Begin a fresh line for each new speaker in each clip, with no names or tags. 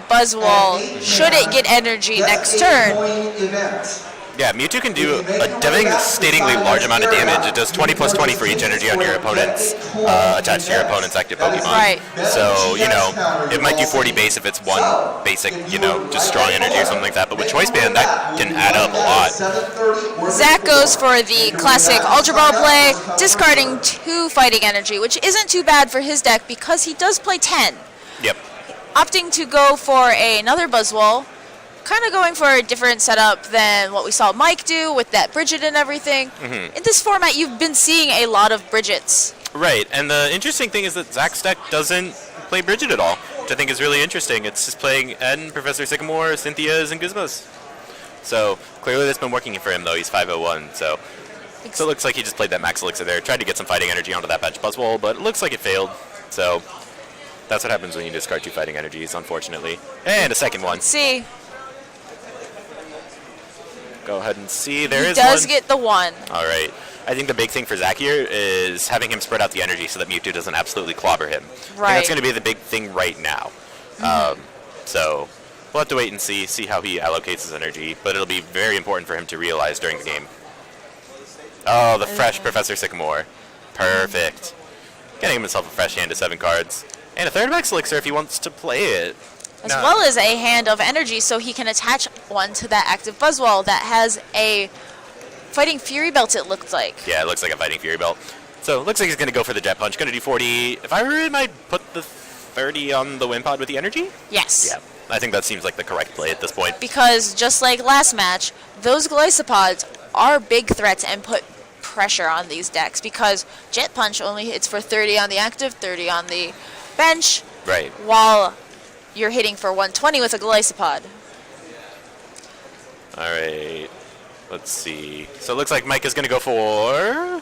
Buzzwole should it get energy next turn.
Yeah, Mewtwo can do a devastatingly large amount of damage. It does 20 plus 20 for each energy on your opponent's, attached to your opponent's active Pokemon.
Right.
So, it might do 40 base if it's one basic, just strong energy or something like that. But with Choice Band, that can add up a lot.
Zach goes for the classic Ultra Ball play, discarding 2 fighting energy, which isn't too bad for his deck because he does play 10.
Yep.
Opting to go for another Buzzwole. Kind of going for a different setup than what we saw Mike do with that Bridget and everything. In this format, you've been seeing a lot of Bridgets.
Right, and the interesting thing is that Zach's deck doesn't play Bridget at all, which I think is really interesting. It's just playing N, Professor Sycamore, Cynthia's, and Gizmos. So clearly that's been working for him, though. He's 501, so it looks like he just played that Max Elixir there, tried to get some fighting energy onto that bench Buzzwole, but it looks like it failed. So that's what happens when you discard 2 fighting energies, unfortunately. And a second one.
Let's see.
Go ahead and see. There is
one. He does
one.
get the 1.
All right. I think the big thing for Zach here is having him spread out the energy so that Mewtwo doesn't absolutely clobber him.
Right.
I think that's going to be the big thing right now. So we'll have to wait and see how he allocates his energy, but it'll be very important for him to realize during the game. Oh, the fresh Professor Sycamore. Perfect. Getting himself a fresh hand of 7 cards. And a third Max Elixir if he wants to play it.
As well as a hand of energy, so he can attach one to that active Buzzwole that has a Fighting Fury Belt, it looks like.
Yeah, it looks like a Fighting Fury Belt. So it looks like he's going to go for the Jet Punch. Going to do 40. If I were him, I'd put the 30 on the Wimpod with the energy.
Yes.
Yeah, I think that seems like the correct play at this point.
Because just like last match, those Glycopods are big threats and put pressure on these decks because Jet Punch only hits for 30 on the active, 30 on the bench.
Right.
While you're hitting for 120 with a Glycopod.
All right. Let's see. So it looks like Mike is going to go for...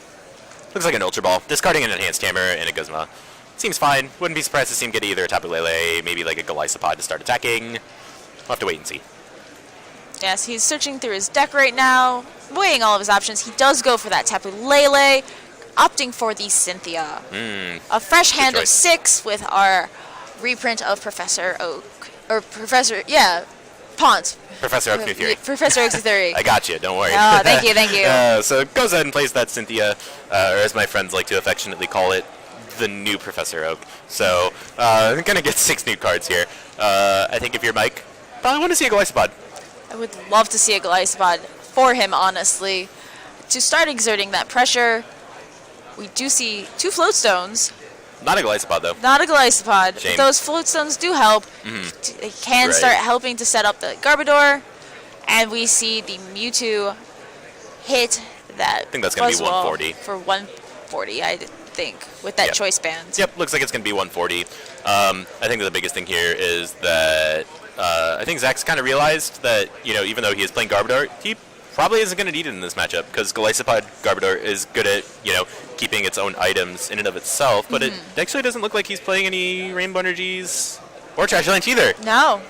Looks like an Ultra Ball. Discarding an Enhanced Hammer and a Guzma. Seems fine. Wouldn't be surprised to see him get either a Tapu Lele, maybe like a Glycopod to start attacking. We'll have to wait and see.
Yes, he's searching through his deck right now, weighing all of his options. He does go for that Tapu Lele, opting for the Cynthia. A fresh hand of 6 with our reprint of Professor Oak. Or Professor, yeah, Ponce.
Professor Oak New Theory.
Professor Oak's Theory.
I got you, don't worry.
Oh, thank you.
So it goes ahead and plays that Cynthia, or as my friends like to affectionately call it, the new Professor Oak. So I'm going to get 6 new cards here. I think if you're Mike, probably want to see a Glycopod.
I would love to see a Glycopod for him, honestly. To start exerting that pressure, we do see 2 Float Stones.
Not a Glycopod, though.
Not a Glycopod.
Shame.
Those Float Stones do help. They can start helping to set up the Garbodor. And we see the Mewtwo hit that
I think that's going to be 140.
For 140, I think, with that choice band.
Yep, looks like it's going to be 140. I think that the biggest thing here is that I think Zach's kind of realized that, even though he is playing Garbodor, he probably isn't going to need it in this matchup because Glycopod Garbodor is good at, keeping its own items in and of itself, but it actually doesn't look like he's playing any Rainbow Energies or Trash Lance either.
No.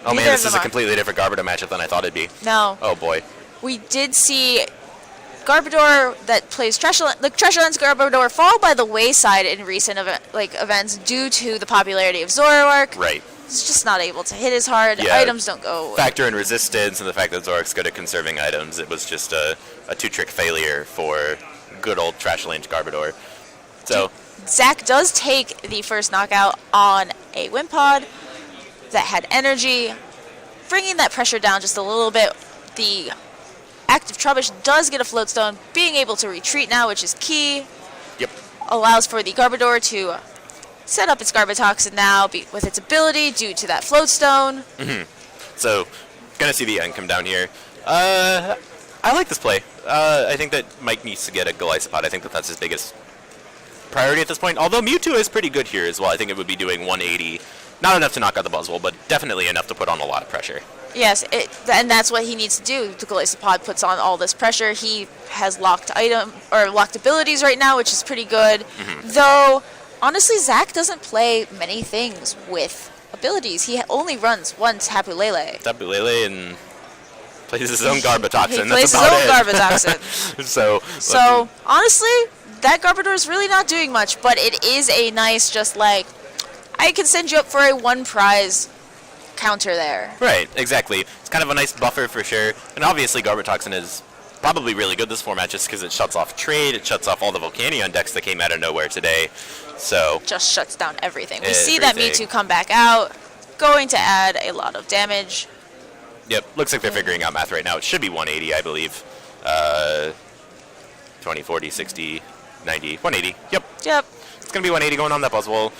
Oh man, this is a completely different Garbodor matchup than I thought it'd be.
No.
Oh boy.
We did see Garbodor that plays Trash Lance Garbodor fall by the wayside in recent events due to the popularity of Zoroark.
Right.
He's just not able to hit as hard.
Yeah.
Items don't go.
Factor in resistance and the fact that Zoroark's good at conserving items. It was just a 2-trick failure for good old Trash Lance Garbodor. So
Zach does take the first knockout on a Wimpod that had energy, bringing that pressure down just a little bit. The active Trubbish does get a Float Stone, being able to retreat now, which is key.
Yep.
Allows for the Garbodor to set up its Garbotoxin now with its ability due to that Float Stone.
So, gonna see the end come down here. I like this play. I think that Mike needs to get a Glycopod. I think that that's his biggest priority at this point. Although Mewtwo is pretty good here as well. I think it would be doing 180. Not enough to knock out the Buzzwole, but definitely enough to put on a lot of pressure.
Yes, and that's what he needs to do. The Glycopod puts on all this pressure. He has locked abilities right now, which is pretty good. Though, honestly, Zach doesn't play many things with abilities. He only runs one Tapu Lele.
Tapu Lele and plays his own Garbotoxin.
He plays his own Garbotoxin.
So
honestly, that Garbodor is really not doing much, but it is a nice, just like, I can send you up for a 1 prize counter there.
Right, exactly. It's kind of a nice buffer for sure. And obviously Garbotoxin is probably really good this format just because it shuts off trade, it shuts off all the Volcanion decks that came out of nowhere today. So
just shuts down everything. We see that Mewtwo come back out, going to add a lot of damage.
Yep, looks like they're figuring out math right now. It should be 180, I believe. 20, 40, 60, 90, 180. Yep. It's going to be 180 going on that Buzzwole.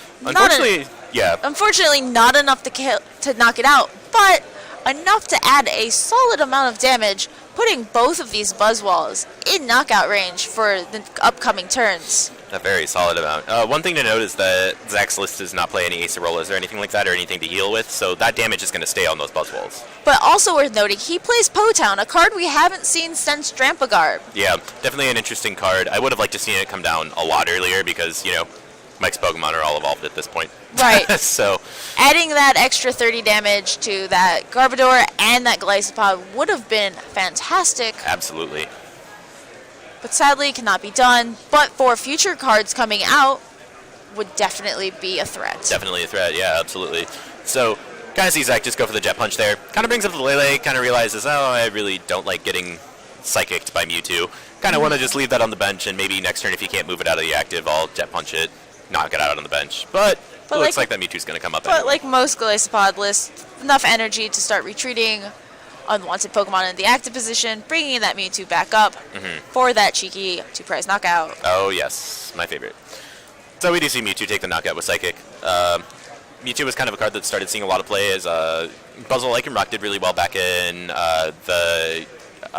Unfortunately, not enough to knock it out, but enough to add a solid amount of damage, putting both of these Buzzwalls in knockout range for the upcoming turns.
A very solid amount. One thing to note is that Zach's list does not play any Acerolas or anything like that or anything to heal with, so that damage is going to stay on those Buzzwalls.
But also worth noting, he plays Potown, a card we haven't seen since Drampagarb.
Yeah, definitely an interesting card. I would have liked to see it come down a lot earlier because, Mike's Pokemon are all evolved at this point.
Right.
So
adding that extra 30 damage to that Garbodor and that Gliscopod would have been fantastic.
Absolutely.
But sadly cannot be done. But for future cards coming out, would definitely be a threat.
Definitely a threat, yeah, absolutely. So kind of see Zach just go for the Jet Punch there. Kind of brings up the Lele, kind of realizes, I really don't like getting Psychicked by Mewtwo. Kind of want to just leave that on the bench, and maybe next turn if you can't move it out of the active, I'll Jet Punch it, knock it out on the bench. But it looks like that Mewtwo's going to come up anyway.
But like most Gliscopod lists, enough energy to start retreating unwanted Pokemon in the active position, bringing that Mewtwo back up for that cheeky 2-prize knockout.
Oh, yes. My favorite. So we do see Mewtwo take the knockout with Psychic. Mewtwo was kind of a card that started seeing a lot of play as Buzzwole Lycanroc did really well back in the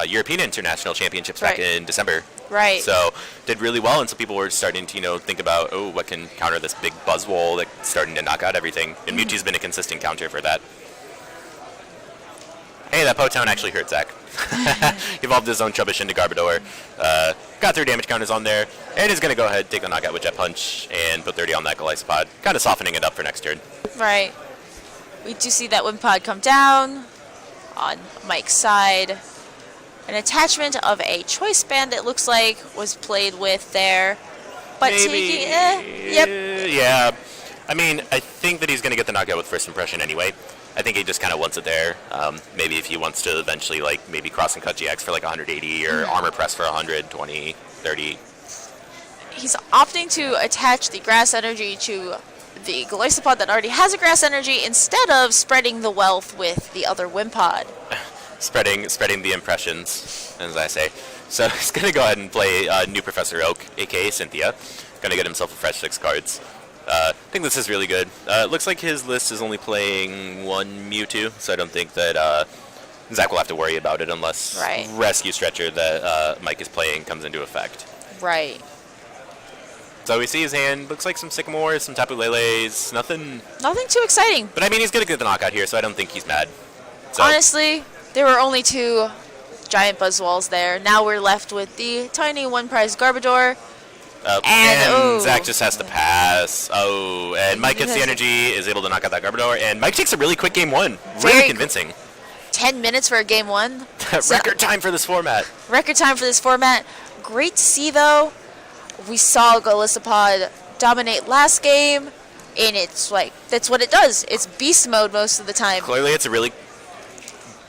European International Championships back in December.
Right.
So did really well, and so people were starting to think about, what can counter this big Buzzwole that's starting to knock out everything. And Mewtwo's been a consistent counter for that. Hey, that Potown actually hurt Zach. He evolved his own Trubbish into Garbodor. Got 3 damage counters on there, and is going to go ahead, take the knockout with Jet Punch, and put 30 on that Gliscopod. Kind of softening it up for next turn.
Right. We do see that Wimpod come down on Mike's side. An attachment of a Choice Band, it looks like, was played with there. But
maybe, yeah. I mean, I think that he's going to get the knockout with First Impression anyway. I think he just kind of wants it there. Maybe if he wants to eventually, maybe cross and cut GX for 180 or Armor Press for 120, 30.
He's opting to attach the Grass Energy to the Gliscopod that already has a Grass Energy instead of spreading the wealth with the other Wimpod.
spreading the impressions, as I say. So he's going to go ahead and play New Professor Oak, a.k.a. Cynthia. Going to get himself a fresh 6 cards. I think this is really good. It looks like his list is only playing 1 Mewtwo, so I don't think that Zach will have to worry about it unless Rescue Stretcher that Mike is playing comes into effect.
Right.
So we see his hand. Looks like some Sycamores, some Tapu Leles. Nothing
too exciting.
But I mean, he's going to get the knockout here, so I don't think he's mad. So.
Honestly, there were only 2 giant Buzzwalls there. Now we're left with the tiny 1-prize Garbodor.
And Zach just has to pass. And Mike gets the energy, is able to knock out that Garbodor, and Mike takes a really quick game 1. Really convincing.
10 minutes for a game 1.
Record time for this format.
Record time for this format. Great to see, though. We saw Gliscopod dominate last game, and it's that's what it does. It's beast mode most of the time.
Clearly, it's a really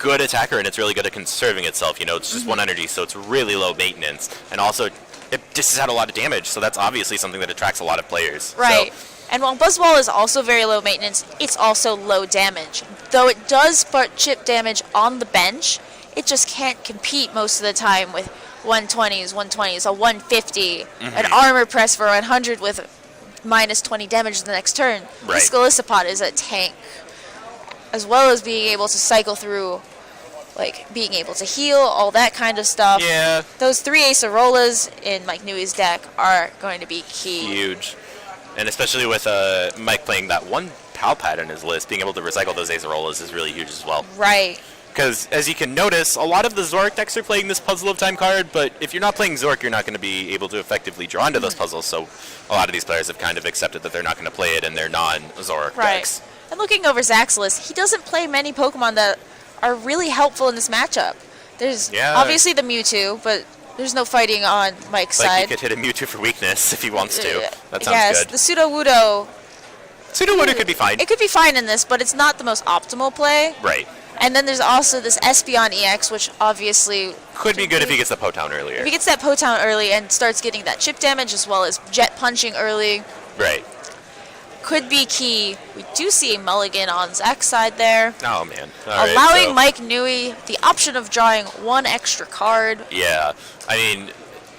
good attacker, and it's really good at conserving itself. It's just 1 energy, so it's really low maintenance. And also, it dishes out a lot of damage, so that's obviously something that attracts a lot of players.
Right. So. And while Buzzwole is also very low maintenance, it's also low damage. Though it does put chip damage on the bench, it just can't compete most of the time with 120s, a 150, an Armor Press for 100 with minus 20 damage the next turn.
Right.
This Gliscopod is a tank, as well as being able to cycle through, being able to heal, all that kind of stuff.
Yeah.
Those 3 Acerolas in Mike Newey's deck are going to be key.
Huge. And especially with Mike playing that 1 Palpad in his list, being able to recycle those Acerolas is really huge as well.
Right.
Because, as you can notice, a lot of the Zoroark decks are playing this Puzzle of Time card, but if you're not playing Zoroark, you're not going to be able to effectively draw into those puzzles, so a lot of these players have kind of accepted that they're not going to play it in their non-Zoroark decks.
And looking over Zach's list, he doesn't play many Pokemon that are really helpful in this matchup. There's obviously the Mewtwo, but there's no fighting on Mike's side.
He could hit a Mewtwo for weakness if he wants to. That sounds good.
Yes, the Sudowoodo
Pseudo-Water could be fine.
It could be fine in this, but it's not the most optimal play.
Right.
And then there's also this Espeon EX, which obviously...
Could be good if he gets the Potown earlier.
If he gets that Potown early and starts getting that chip damage as well as jet punching early.
Right.
Could be key. We do see a mulligan on Zach's side there.
Oh, man.
Allowing Mike Newey the option of drawing one extra card.
Yeah. I mean,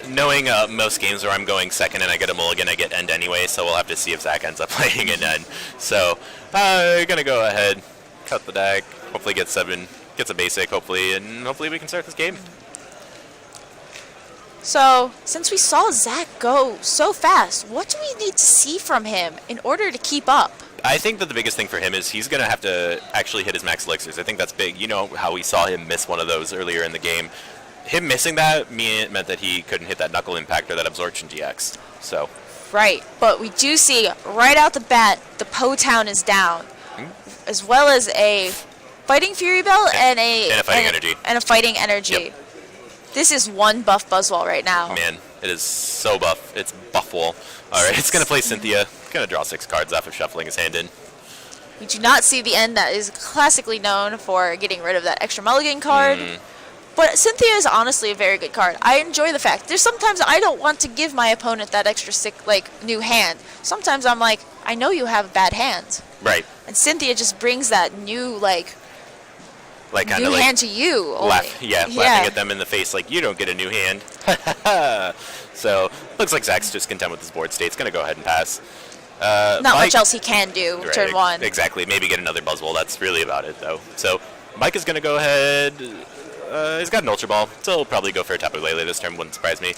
knowing most games where I'm going second and I get a mulligan, I get end anyway, so we'll have to see if Zach ends up playing an end. So, we're going to go ahead, cut the deck, hopefully get 7, gets a basic, hopefully, and hopefully we can start this game.
So, since we saw Zach go so fast, what do we need to see from him in order to keep up?
I think that the biggest thing for him is he's going to have to actually hit his max elixirs. I think that's big. You know how we saw him miss one of those earlier in the game. Him missing that meant that he couldn't hit that Knuckle Impact or that Absorption GX. So.
Right, but we do see right out the bat, the Potown is down, as well as a Fighting Fury Bell and a
Fighting Energy.
And a Fighting Energy.
Yep.
This is one buff Buzzwole right now.
Man, it is so buff. It's Buffwole. All right, it's going to play Cynthia. Going to draw 6 cards after shuffling his hand in.
We do not see the end that is classically known for getting rid of that extra mulligan card. But Cynthia is honestly a very good card. I enjoy the fact. There's sometimes I don't want to give my opponent that extra new hand. Sometimes I'm like, I know you have a bad hand.
Right.
And Cynthia just brings that new,
new
hand to you.
Laughing at them in the face like, you don't get a new hand. So, looks like Zach's just content with his board state. He's going to go ahead and pass.
Not much else he can do turn 1.
Exactly. Maybe get another Buzzwole. That's really about it, though. So, Mike is going to go ahead. He's got an Ultra Ball, so he'll probably go for a Tapu Lele this turn. Wouldn't surprise me.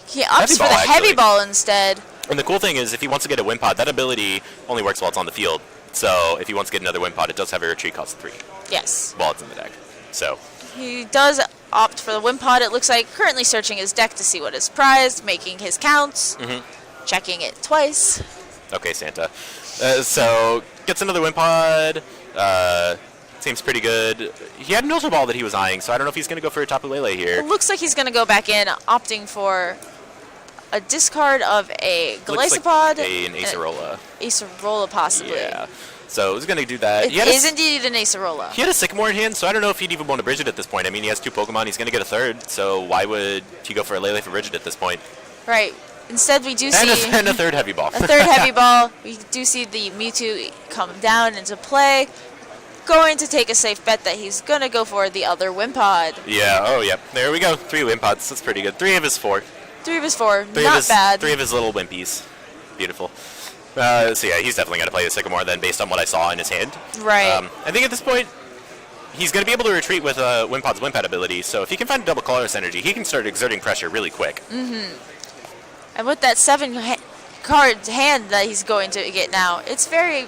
He opts for the Heavy Ball instead.
And the cool thing is, if he wants to get a Wimpod, that ability only works while it's on the field. So, if he wants to get another Wimpod, it does have a retreat cost of 3.
Yes.
While it's in the deck. So
he does opt for the Wimpod, it looks like, currently searching his deck to see what is prized, making his counts, checking it twice.
Okay, Santa. So, gets another Wimpod. Seems pretty good. He had an Ultra Ball that he was eyeing, so I don't know if he's going to go for a Tapu Lele here.
It looks like he's going to go back in, opting for a discard of a Golisopod.
An Acerola.
Acerola, possibly.
Yeah. So he's going to do that.
It is indeed an Acerola.
He had a Sycamore in hand, so I don't know if he'd even want to Bridget at this point. I mean, he has 2 Pokemon. He's going to get a 3rd, so why would he go for a Lele for Bridget at this point?
Right. Instead, we do see...
And a 3rd Heavy Ball.
A 3rd Heavy Ball. We do see the Mewtwo come down into play. Going to take a safe bet that he's going to go for the other Wimpod.
Yeah, oh, yep. There we go. 3 Wimpods. That's pretty good. 3 of his 4.
3 of his 4. Not bad.
3 of his little Wimpies. Beautiful. So yeah, he's definitely going to play the Sycamore then based on what I saw in his hand.
Right.
I think at this point, he's going to be able to retreat with Wimpod's Wimpad ability, so if he can find a double Colorless Energy, he can start exerting pressure really quick.
And with that 7-card hand that he's going to get now, it's very,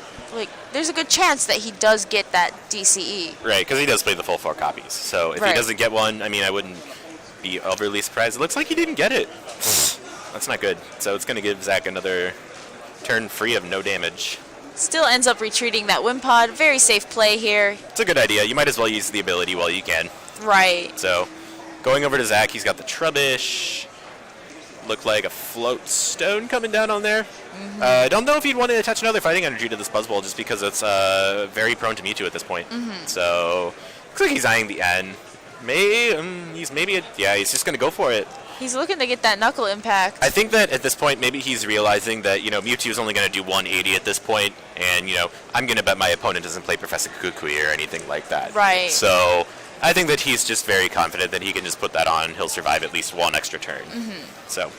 there's a good chance that he does get that DCE.
Right, because he does play the full 4 copies. So if he doesn't get one, I mean, I wouldn't be overly surprised. It looks like he didn't get it. That's not good. So it's going to give Zach another turn free of no damage.
Still ends up retreating that Wimpod. Very safe play here.
It's a good idea. You might as well use the ability while you can.
Right.
So going over to Zach, he's got the Trubbish. Looked like a Float Stone coming down on there. I don't know if he'd want to attach another Fighting Energy to this Buzzwole just because it's very prone to Mewtwo at this point. So looks like he's eyeing the N. He's just going to go for it.
He's looking to get that Knuckle Impact.
I think that at this point, maybe he's realizing that, Mewtwo is only going to do 180 at this point, and, I'm going to bet my opponent doesn't play Professor Kukui or anything like that.
Right.
So I think that he's just very confident that he can just put that on. He'll survive at least 1 extra turn. So,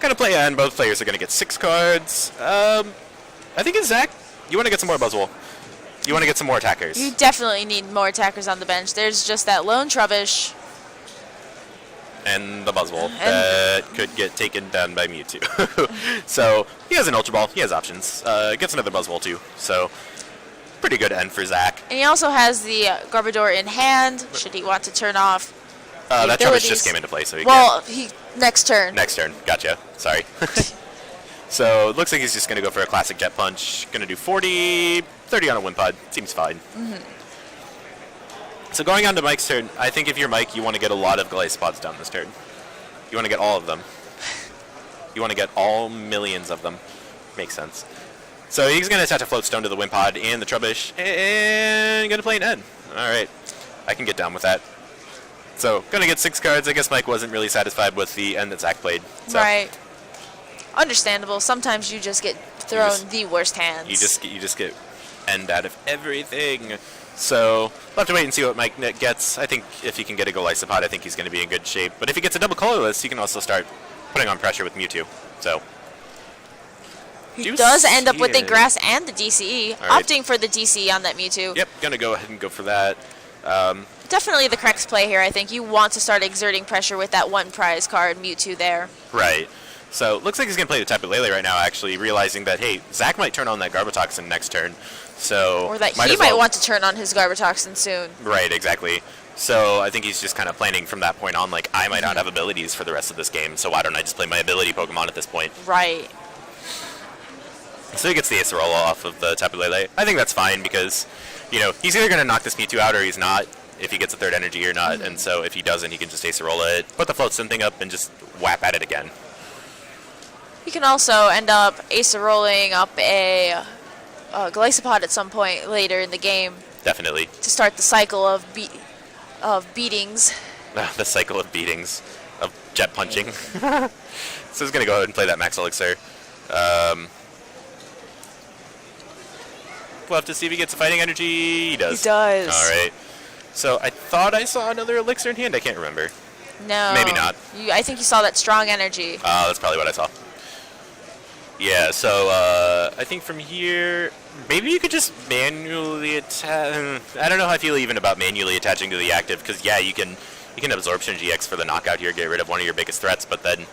going to play N. Both players are going to get 6 cards. I think it's Zach. You want to get some more Buzzwole. You want to get some more attackers.
You definitely need more attackers on the bench. There's just that lone Trubbish.
And the Buzzwole that could get taken down by Mewtwo. So he has an Ultra Ball. He has options. Gets another Buzzwole too. So pretty good end for Zach.
And he also has the Garbodor in hand. Should he want to turn off?
That Trubbish just came into play, so
next turn.
Next turn. Gotcha. Sorry. So it looks like he's just going to go for a classic Jet Punch. Going to do 40, 30 on a Wimpod. Seems fine. So going on to Mike's turn, I think if you're Mike, you want to get a lot of Glacepods down this turn. You want to get all of them. You want to get all millions of them. Makes sense. So he's going to attach a Float Stone to the Wind Pod and the Trubbish, and going to play an N. All right. I can get down with that. So, going to get 6 cards. I guess Mike wasn't really satisfied with the N that Zach played. So.
Right. Understandable. Sometimes you just get thrown the worst hands.
You just get N'd out of everything. So, we'll have to wait and see what Mike gets. I think if he can get a Golisopod, I think he's going to be in good shape. But if he gets a double colorless, he can also start putting on pressure with Mewtwo. So,
he does end up with the Grass and the DCE,
right.
opting for the DCE on that Mewtwo.
Yep, going to go ahead and go for that.
Definitely the correct play here. I think you want to start exerting pressure with that one prize card, Mewtwo there.
Right. So, looks like he's going to play the Tapu Lele right now, actually, realizing that, hey, Zach might turn on that Garbotoxin next turn. So,
or that he might want to turn on his Garbotoxin soon.
Right, exactly. So, I think he's just kind of planning from that point on, like, I might not have abilities for the rest of this game, so why don't I just play my ability Pokemon at this point?
Right.
So he gets the Acerola off of the Tapu Lele. I think that's fine because, you know, he's either going to knock this Mewtwo out or he's not, if he gets a third energy or not. And so if he doesn't, he can just Acerola it, put the Float Stone thing up, and just whap at it again.
He can also end up Acerolling up a Golisopod at some point later in the game.
Definitely.
To start the cycle of beatings.
The cycle of beatings. Of jet punching. So he's going to go ahead and play that Max Elixir. We'll have to see if he gets a fighting energy. He does.
He does.
All right. So I thought I saw another elixir in hand. I can't remember.
No.
Maybe not.
I think you saw that strong energy.
That's probably what I saw. Yeah, so I think from here, maybe you could just manually attach. I don't know how I feel even about manually attaching to the active, because yeah, you can Absorption GX for the knockout here, get rid of one of your biggest threats, but then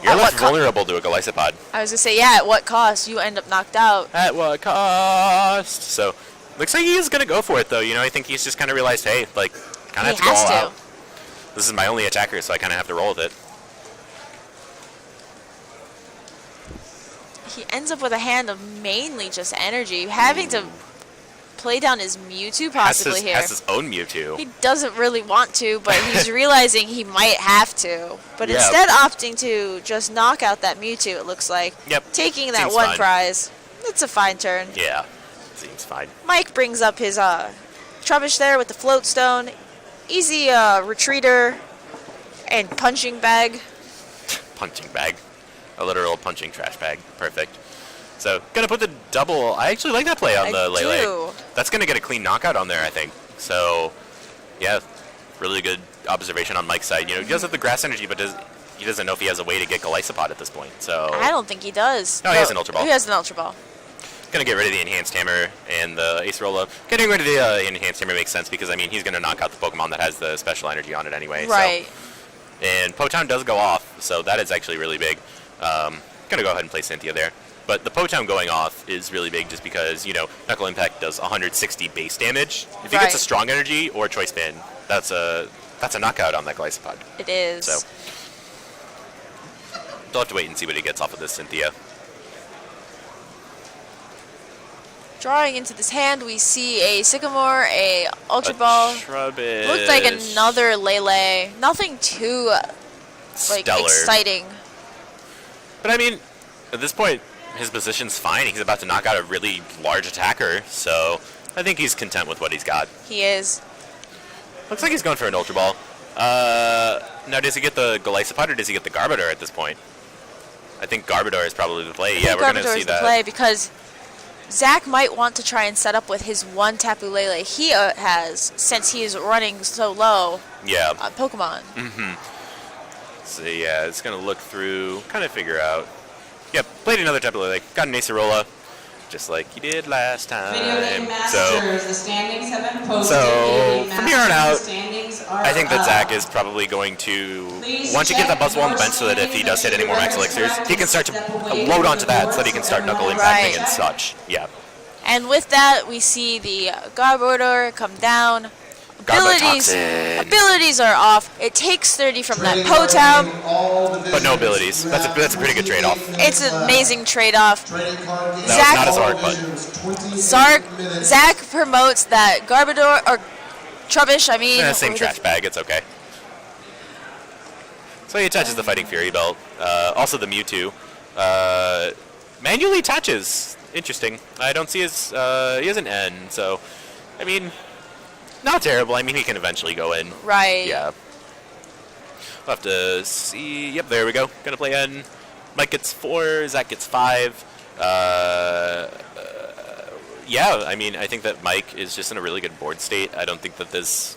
you're left vulnerable to a Golisopod.
I was going to say, yeah, at what cost? You end up knocked out.
At what cost? So, looks like he is going to go for it, though. You know, I think he's just kind of realized, hey, like, kind of have to go all out. This is my only attacker, so I kind of have to roll with it.
He ends up with a hand of mainly just energy, having to play down his Mewtwo possibly here.
Has his own Mewtwo.
He doesn't really want to, but he's realizing he might have to. But instead opting to just knock out that Mewtwo, it looks like.
Yep.
Taking that one prize. It's a fine turn.
Yeah, seems fine.
Mike brings up his Trubbish there with the Float Stone. Easy retreater and punching bag.
Punching bag. A literal punching trash bag. Perfect. So, gonna put the double. I actually like that play on the Lele. That's gonna get a clean knockout on there, I think. So, yeah, really good observation on Mike's side. You know, he does have the grass energy, but he doesn't know if he has a way to get Golisopod at this point. So
I don't think he does.
No, he has an Ultra Ball.
He has an Ultra Ball.
Gonna get rid of the Enhanced Hammer and the Acerola. Getting rid of the Enhanced Hammer makes sense because, I mean, he's gonna knock out the Pokemon that has the special energy on it anyway.
Right.
So. And Potown does go off, so that is actually really big. Gonna go ahead and play Cynthia there. But the Potown going off is really big just because, you know, Knuckle Impact does 160 base damage. If he gets a strong energy or a Choice Band, that's a knockout on that Golisopod.
It is.
So they'll have to wait and see what he gets off of this Cynthia.
Drawing into this hand, we see a Sycamore, a Ultra Ball.
Trubbish.
Looks like another Lele. Nothing too exciting.
But I mean, at this point, his position's fine. He's about to knock out a really large attacker, so I think he's content with what he's got.
He is.
Looks like he's going for an Ultra Ball. Now, does he get the Golisopod or does he get the Garbodor at this point? I think Garbodor is probably the play. Yeah, we're going to see that.
The play because Zach might want to try and set up with his one Tapu Lele he has, since he is running so low on Pokemon.
So yeah, it's going to look through, kind of figure out. Yep, played another Tapu Lele, got an Acerola, just like you did last time.
The standings have been posted.
From here on out, I think that Zach is probably going to want to get that Buzzwole on the bench so that if he does hit any more Max Elixirs, he can start to load onto that so that he can start Knuckle Impacting and such. Yeah.
And with that, we see the Garbodor come down. Abilities are off. It takes 30 from that Potown.
But no abilities. That's a pretty good trade-off.
It's an amazing trade-off.
Not a Zark, but...
Zach promotes that Garbodor, or Trubbish, I mean...
Same trash bag, it's okay. So he attaches the Fighting Fury Belt. Also the Mewtwo. Manually attaches interesting. I don't see his, he has an N, so, I mean, not terrible. I mean, he can eventually go in.
Right.
Yeah. We'll have to see. Yep, there we go. Gonna play N. Mike gets 4, Zach gets 5. Yeah, I mean, I think that Mike is just in a really good board state. I don't think that this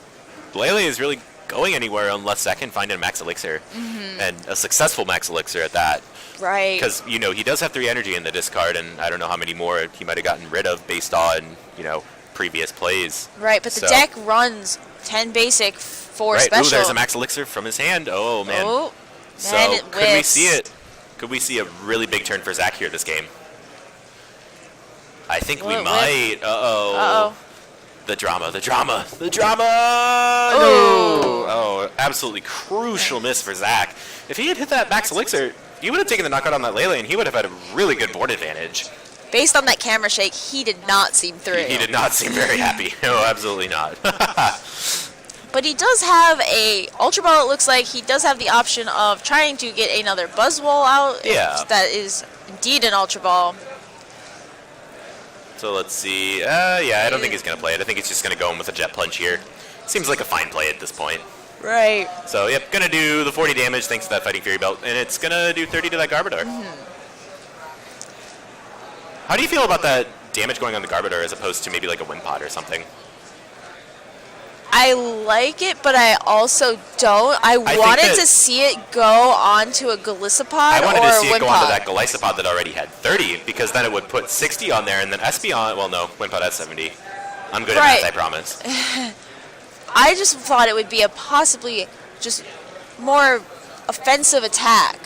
Lele is really going anywhere unless Zach can find a max elixir, and a successful max elixir at that.
Right.
Because, you know, he does have 3 energy in the discard, and I don't know how many more he might have gotten rid of based on, you know, previous plays.
Right, but the deck runs 10 basic, 4
right.
special.
Ooh, there's a max elixir from his hand. Oh, man.
Oh,
so,
man, it
could we
whiffs.
see it? Could we see a really big turn for Zach here this game? I think we might. Uh-oh.
Uh-oh.
The drama, the drama, the drama! No! Oh, absolutely crucial miss for Zach. If he had hit that max elixir, he would have taken the knockout on that Lele, and he would have had a really good board advantage.
Based on that camera shake, he did not seem through.
He did not seem very happy. No, absolutely not.
But he does have a Ultra Ball, it looks like. He does have the option of trying to get another Buzzwole out.
Yeah.
That is indeed an Ultra Ball.
So let's see. Yeah, I don't think he's going to play it. I think he's just going to go in with a Jet Punch here. Seems like a fine play at this point.
Right.
So, yep, going to do the 40 damage thanks to that Fighting Fury Belt, and it's going to do 30 to that Garbodor. How do you feel about that damage going on the Garbodor as opposed to maybe like a Wimpod or something?
I like it, but I also don't. I wanted to see it go onto a Golisopod
I wanted
or
to
a
see it go onto
Wimpod.
that Golisopod that already had 30, because then it would put 60 on there, and then Espeon, well, no, Wimpod has 70. I'm good at math, I promise.
I just thought it would be a possibly just more offensive attack.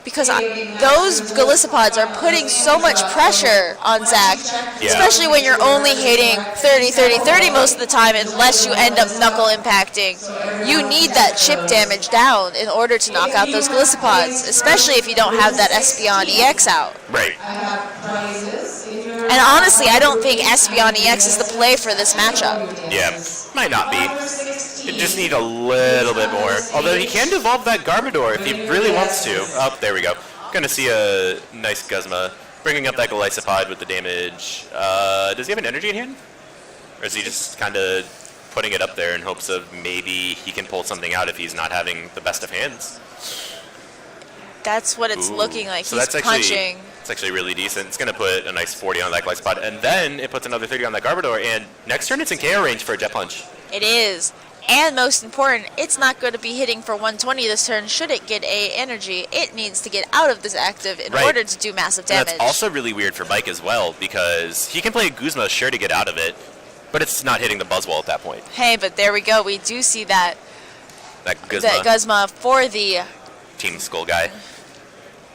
Because those Galisopods are putting so much pressure on Zach, especially when you're only hitting 30, 30, 30 most of the time, unless you end up knuckle impacting. You need that chip damage down in order to knock out those Galisopods, especially if you don't have that Espeon EX out.
Right.
And honestly, I don't think Espeon EX is the play for this matchup.
Yeah, might not be. It just need a little bit more. Although he can devolve that Garbodor if he really wants to. Oh, there we go. Gonna see a nice Guzma. Bringing up that Golisopod with the damage. Does he have an energy in hand? Or is he just kind of putting it up there in hopes of maybe he can pull something out if he's not having the best of hands?
That's what it's looking like.
So
He's
that's
punching.
It's actually really decent. It's going to put a nice 40 on that Golisopod, and then it puts another 30 on that Garbodor, and next turn it's in KO range for a Jet Punch.
It is. And most important, it's not going to be hitting for 120 this turn. Should it get a energy, it needs to get out of this active in order to do massive damage.
And that's also really weird for Mike as well, because he can play a Guzma sure to get out of it, but it's not hitting the Buzzwole at that point.
Hey, but there we go. We do see that Guzma for the
Team Skull guy.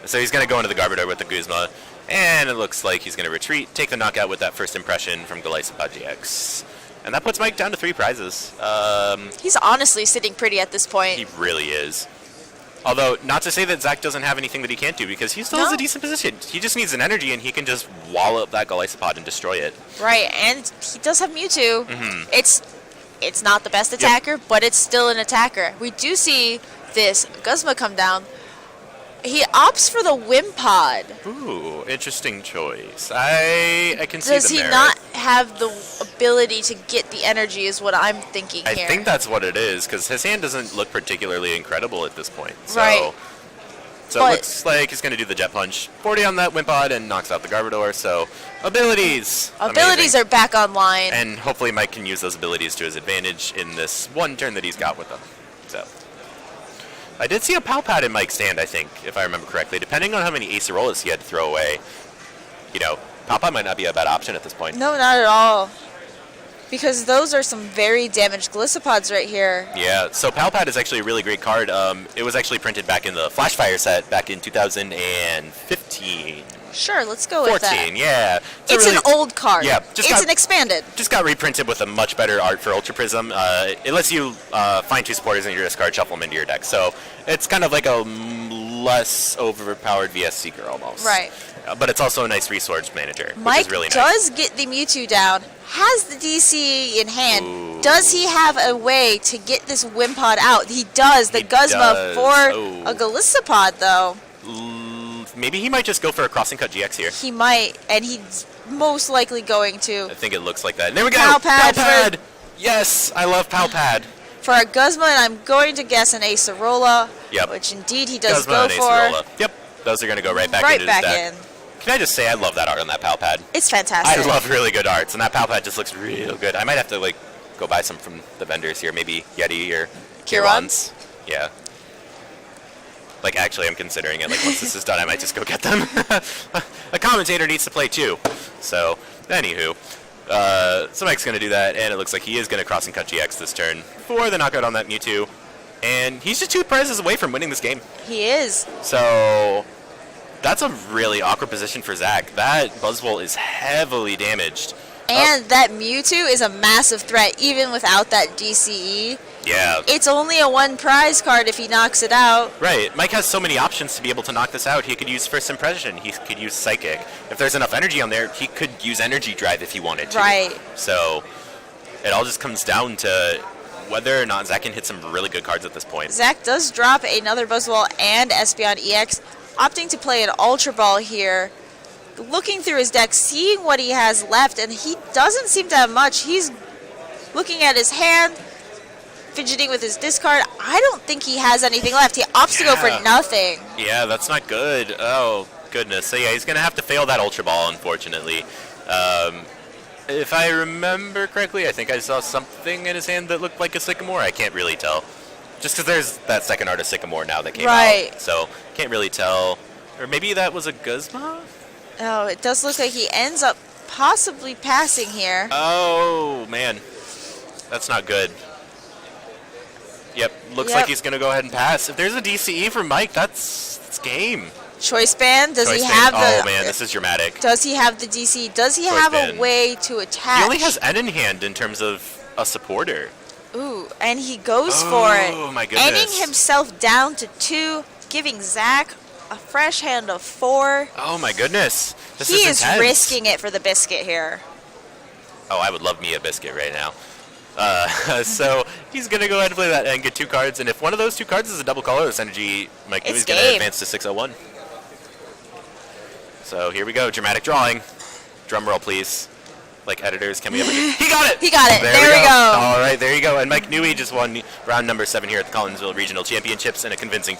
So he's going to go into the Garbodor with the Guzma, and it looks like he's going to retreat, take the knockout with that first impression from Golisopod GX. And that puts Mike down to 3 prizes.
He's honestly sitting pretty at this point.
He really is. Although, not to say that Zach doesn't have anything that he can't do, because he still has a decent position. He just needs an energy, and he can just wallop that Golisopod and destroy it.
Right, and he does have Mewtwo. It's not the best attacker, but it's still an attacker. We do see this Guzma come down. He opts for the Wimpod.
Ooh, interesting choice. I can see the merit.
Does he not have the ability to get the energy is what I'm thinking here.
I think that's what it is, because his hand doesn't look particularly incredible at this point. So,
right.
So it looks like he's going to do the Jet Punch. 40 on that Wimpod and knocks out the Garbodor. So abilities.
Abilities are back online.
And hopefully Mike can use those abilities to his advantage in this one turn that he's got with them. So I did see a Palpad in Mike's stand, I think, if I remember correctly. Depending on how many Acerolas he had to throw away, you know, Palpad might not be a bad option at this point.
No, not at all. Because those are some very damaged Glissopods right here.
Yeah, so Palpad is actually a really great card. It was actually printed back in the Flashfire set back in 2015.
Sure, let's go with that.
14, yeah.
It's an old card.
Yeah,
it's an expanded.
Just got reprinted with a much better art for Ultra Prism. It lets you find 2 supporters in your discard, shuffle them into your deck. So it's kind of like a less overpowered VS Seeker almost.
Right.
But it's also a nice resource manager,
Mike
which is really nice.
does get the Mewtwo down, has the DC in hand. Ooh. Does he have a way to get this Wimpod out? He does. The Guzma for a Golisopod, though.
maybe he might just go for a crossing cut GX here.
He might, and he's most likely going to.
I think it looks like that. And there we go!
Pal Pad
Pad! Yes, I love Pal Pad.
For a Guzma, and I'm going to guess an Acerola,
Yep.
which indeed he does
Guzma
go
and
for.
Acerola. Yep, those are going to go right back into his deck.
in.
Can I just say I love that art on that Pal Pad?
It's fantastic.
I love really good arts, and that Pal Pad just looks real good. I might have to, like, go buy some from the vendors here. Maybe Yeti or Kiron's. Yeah. Like, actually, I'm considering it. Like, once this is done, I might just go get them. A commentator needs to play, too. So, anywho. So Mike's going to do that, and it looks like he is going to cross and cut GX this turn for the knockout on that Mewtwo. And he's just 2 prizes away from winning this game.
He is.
So, that's a really awkward position for Zach. That Buzzwole is heavily damaged.
And that Mewtwo is a massive threat, even without that DCE.
Yeah.
It's only a 1 prize card if he knocks it out.
Right. Mike has so many options to be able to knock this out. He could use First Impression. He could use Psychic. If there's enough energy on there, he could use Energy Drive if he wanted to.
Right.
So it all just comes down to whether or not Zach can hit some really good cards at this point.
Zach does drop another Buzzwole and Espeon EX, opting to play an Ultra Ball here. Looking through his deck, seeing what he has left, and he doesn't seem to have much. He's looking at his hand, fidgeting with his discard. I don't think he has anything left. He opts to go for nothing.
Yeah, that's not good. Oh, goodness. So, yeah, he's going to have to fail that Ultra Ball, unfortunately. If I remember correctly, I think I saw something in his hand that looked like a Sycamore. I can't really tell. Just because there's that second art of Sycamore now that came out. So, can't really tell. Or maybe that was a Guzma?
Oh, it does look like he ends up possibly passing here.
Oh, man. That's not good. Yep, looks like he's going to go ahead and pass. If there's a DCE for Mike, that's game.
Choice Band, does he
Choice
have
Band.
the...
Oh, man, this is dramatic.
Does he have the DC? Does he
Choice
have
Band.
a way to attach?
He only has N in hand in terms of a supporter.
Ooh, and he goes for it.
Oh, my goodness.
Ending himself down to 2, giving Zach a fresh hand of 4.
Oh, my goodness. This
He is
intense.
risking it for the biscuit here.
Oh, I would love me a biscuit right now. So he's going to go ahead and play that and get 2 cards. And if one of those 2 cards is a double colorless energy, Mike Newey's going to advance to 601. So here we go. Dramatic drawing. Drum roll, please. Like editors, can we ever get... He got it!
He got it. There we go.
All right, there you go. And Mike Newey just won round number 7 here at the Collinsville Regional Championships in a convincing